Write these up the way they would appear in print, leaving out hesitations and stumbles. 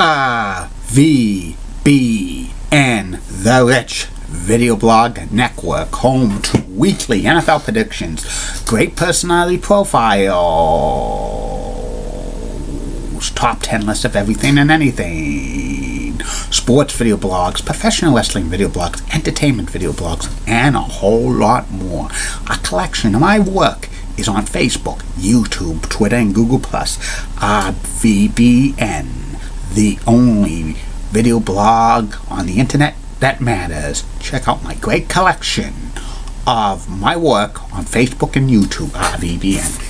RVBN, the Rich Video Blog Network, home to weekly NFL predictions, great personality profiles, top 10 list of everything and anything, sports video blogs, professional wrestling video blogs, entertainment video blogs, and a whole lot more. A collection of my work is on Facebook, YouTube, Twitter, and Google+. RVBN, the only video blog on the internet that matters. Check out my great collection of my work on Facebook and YouTube, RVBN.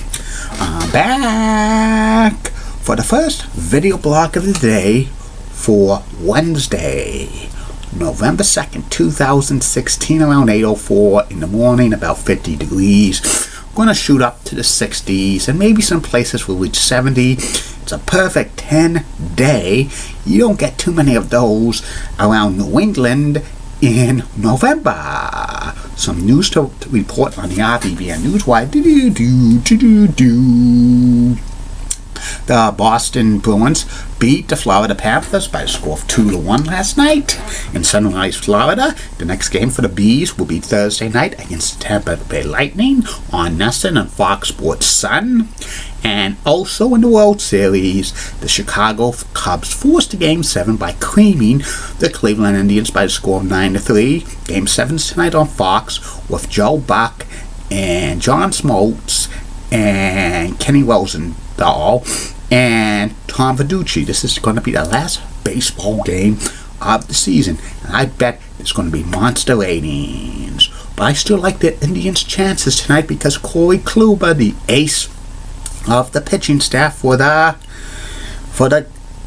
I'm back for the first video blog of the day for Wednesday, November 2nd, 2016, around 8:04 in the morning, about 50 degrees. Going to shoot up to the 60s, and maybe some places will reach 70. It's a perfect 10-day. You don't get too many of those around New England in November. Some news to report on the RVBN Newswire. The Boston Bruins beat the Florida Panthers by a score of 2-1 last night in Sunrise, Florida. The next game for the Bees will be Thursday night against the Tampa Bay Lightning on NESN and Fox Sports Sun. And also in the World Series, the Chicago Cubs forced to Game 7 by creaming the Cleveland Indians by a score of 9-3. Game 7's tonight on Fox with Joe Buck and John Smoltz and Kenny Rosenthal and Tom Verducci. This is going to be the last baseball game of the season, and I bet it's going to be monster ratings. But I still like the Indians' chances tonight because Corey Kluber, the ace of the pitching staff for the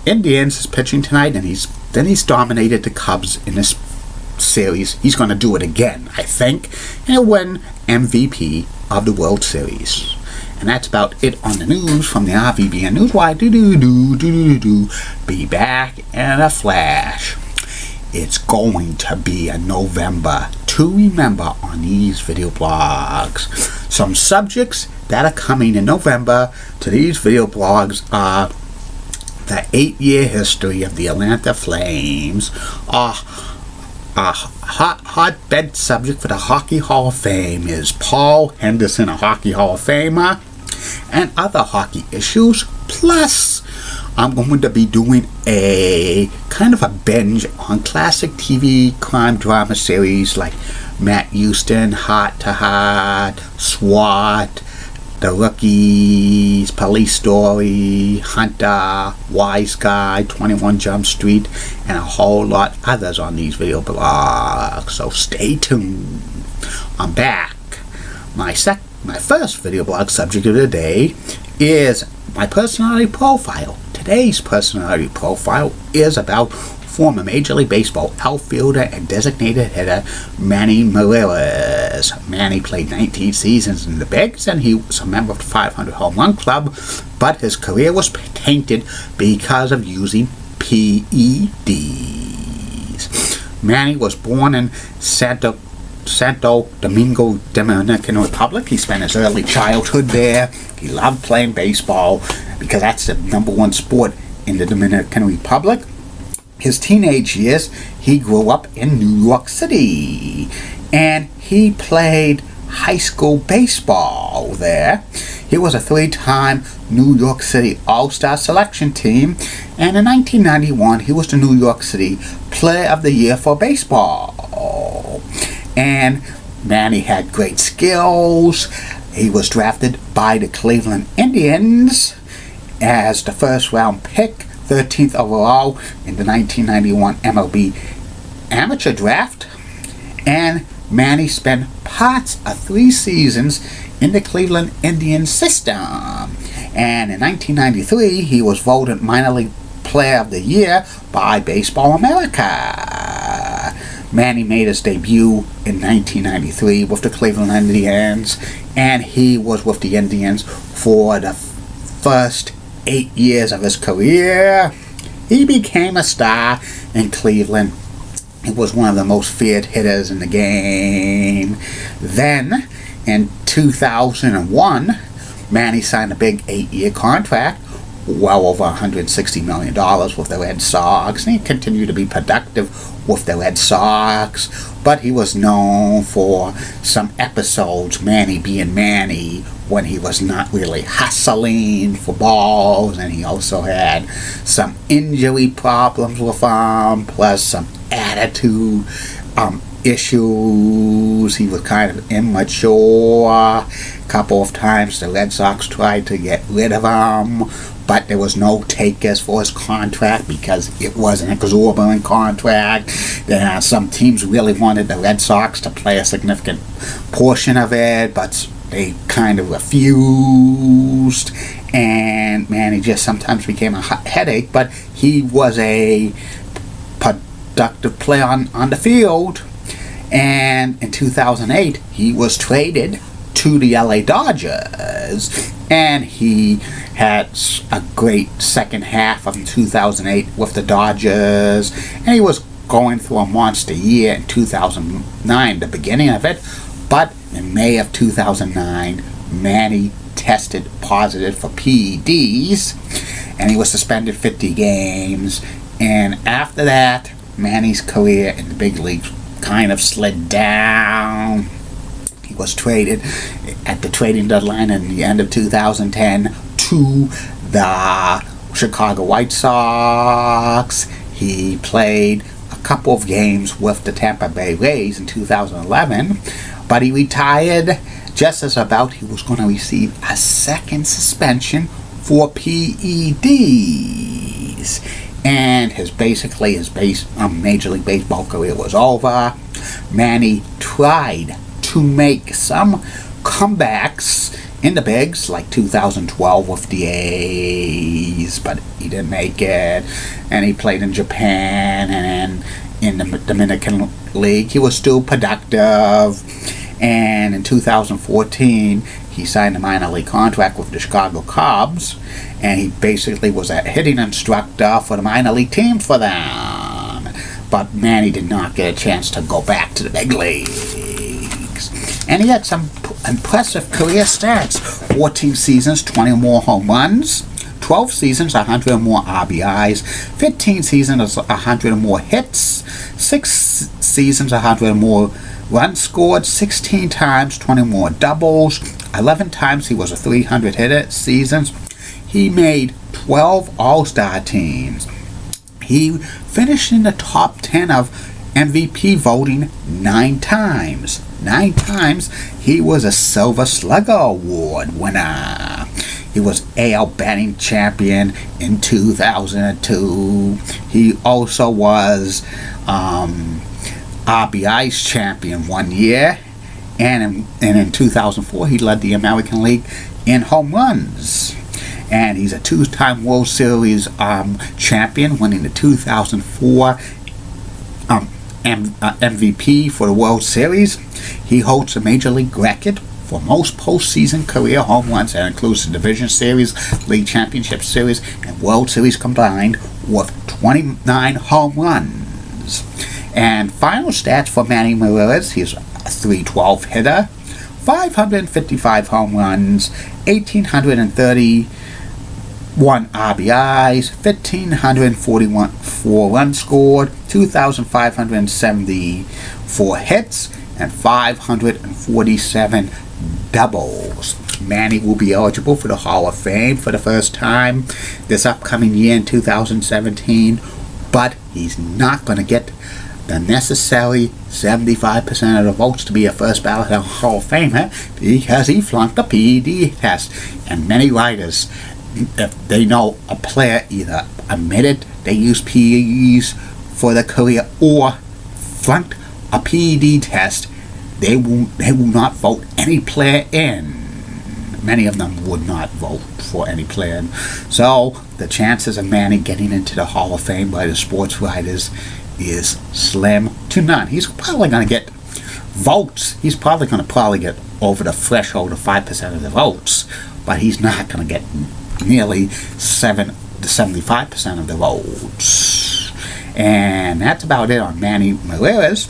Indians, is pitching tonight, and he's dominated the Cubs in this series. He's going to do it again, I think, and he'll win MVP of the World Series. And that's about it on the news from the RVBN Newswire. Be back in a flash. It's going to be a November to remember on these video blogs. Some subjects that are coming in November to these video blogs are the 8-year history of the Atlanta Flames, a hotbed subject for the Hockey Hall of Fame is Paul Henderson, a Hockey Hall of Famer, and other hockey issues. Plus, I'm going to be doing a kind of a binge on classic TV crime drama series like Matt Houston, Heart to Heart, SWAT, The Rookies, Police Story, Hunter, Wise Guy, 21 Jump Street, and a whole lot others on these video blogs. So stay tuned. I'm back. My first video blog subject of the day is my personality profile. Today's personality profile is about former Major League Baseball outfielder and designated hitter Manny Rameriz. Manny played 19 seasons in the Bigs, and he was a member of the 500 Home Run Club, but his career was tainted because of using PEDs. Manny was born in Santo Domingo, Dominican Republic. He spent his early childhood there. He loved playing baseball because that's the #1 sport in the Dominican Republic. His teenage years, he grew up in New York City, and he played high school baseball there. He was a 3-time New York City All-Star selection team, and in 1991, he was the New York City Player of the Year for baseball. And Manny had great skills. He was drafted by the Cleveland Indians as the first-round pick, 13th overall in the 1991 MLB Amateur Draft. And Manny spent parts of 3 seasons in the Cleveland Indians system. And in 1993, he was voted Minor League Player of the Year by Baseball America. Manny made his debut in 1993 with the Cleveland Indians, and he was with the Indians for the first 8 years of his career. He became a star in Cleveland. He was one of the most feared hitters in the game. Then, in 2001, Manny signed a big 8-year contract well over $160 million with the Red Sox, and he continued to be productive with the Red Sox, but he was known for some episodes, Manny being Manny, when he was not really hustling for balls, and he also had some injury problems with him, plus some attitude issues. He was kind of immature. A couple of times the Red Sox tried to get rid of him, but there was no takers for his contract because it was an exorbitant contract. Some teams really wanted the Red Sox to play a significant portion of it, but they kind of refused, and Manny just sometimes became a headache, but he was a productive player on the field. And in 2008, he was traded to the LA Dodgers, and he had a great second half of 2008 with the Dodgers, and he was going through a monster year in 2009, the beginning of it, but in May of 2009, Manny tested positive for PEDs, and he was suspended 50 games, and after that, Manny's career in the big leagues kind of slid down. He was traded at the trading deadline in the end of 2010 to the Chicago White Sox. He played a couple of games with the Tampa Bay Rays in 2011, but he retired just as about he was going to receive a second suspension for PEDs. And his Major League Baseball career was over. Manny tried to make some comebacks in the bigs, like 2012 with the A's, but he didn't make it. And he played in Japan and in the Dominican League. He was still productive. And in 2014, he signed a minor league contract with the Chicago Cubs, and he basically was a hitting instructor for the minor league team for them. But Manny did not get a chance to go back to the big leagues. And he had some impressive career stats. 14 seasons, 20 or more home runs. 12 seasons, 100 or more RBIs. 15 seasons, 100 or more hits. 6 seasons, 100 or more runs scored. 16 times, 20 more doubles. 11 times he was a 300 hitter seasons. He made 12 All-Star teams. He finished in the top 10 of MVP voting 9 times. 9 times he was a Silver Slugger Award winner. He was AL batting champion in 2002. He also was RBI's champion one year. And in 2004, he led the American League in home runs. And he's a 2-time World Series champion, winning the 2004 MVP for the World Series. He holds the Major League record for most postseason career home runs. That includes the Division Series, League Championship Series, and World Series combined, with 29 home runs. And final stats for Manny Ramirez: he's a .312 hitter, 555 home runs, 1,831 RBIs, 1,541 runs scored, 2,574 hits, and 547 doubles. Manny will be eligible for the Hall of Fame for the first time this upcoming year in 2017, but he's not going to get the necessary 75% of the votes to be a first ballot Hall of Famer because he flunked the PED test. And many writers, if they know a player either admitted they used PEDs for their career or flunked a PED test, they will not vote any player in. Many of them would not vote for any player. So the chances of Manny getting into the Hall of Fame by the sports writers is slim to none. He's probably going to get votes. He's probably going to get over the threshold of 5% of the votes, but he's not going to get nearly 7 to 75% of the votes. And that's about it on Manny Ramirez.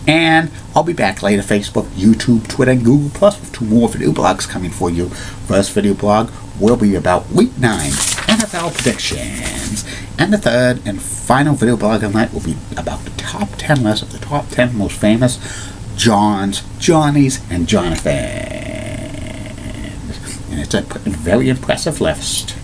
And I'll be back later, Facebook, YouTube, Twitter, and Google Plus with 2 more video blogs coming for you. First video blog will be about Week 9 NFL predictions. And the third and final video blog of the night will be about the top 10 list of the top 10 most famous Johns, Johnnies, and Jonathans. And it's a very impressive list.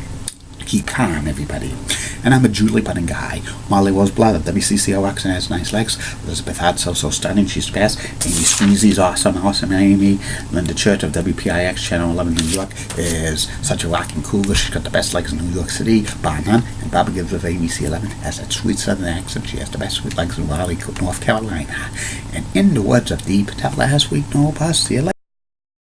Keep calm, everybody. And I'm a Julie Budding guy. Molly was blood at WCCOX and has nice legs. Elizabeth Hadso, so stunning, she's the best. Amy Squeezy's awesome Amy. Linda Church of WPIX Channel 11 New York is such a rocking cougar. She's got the best legs in New York City, bar none. And Bobby Gibbs of ABC 11 has that sweet southern accent. She has the best sweet legs in Raleigh, North Carolina. And in the words of the Patel last week, no bus. See you later.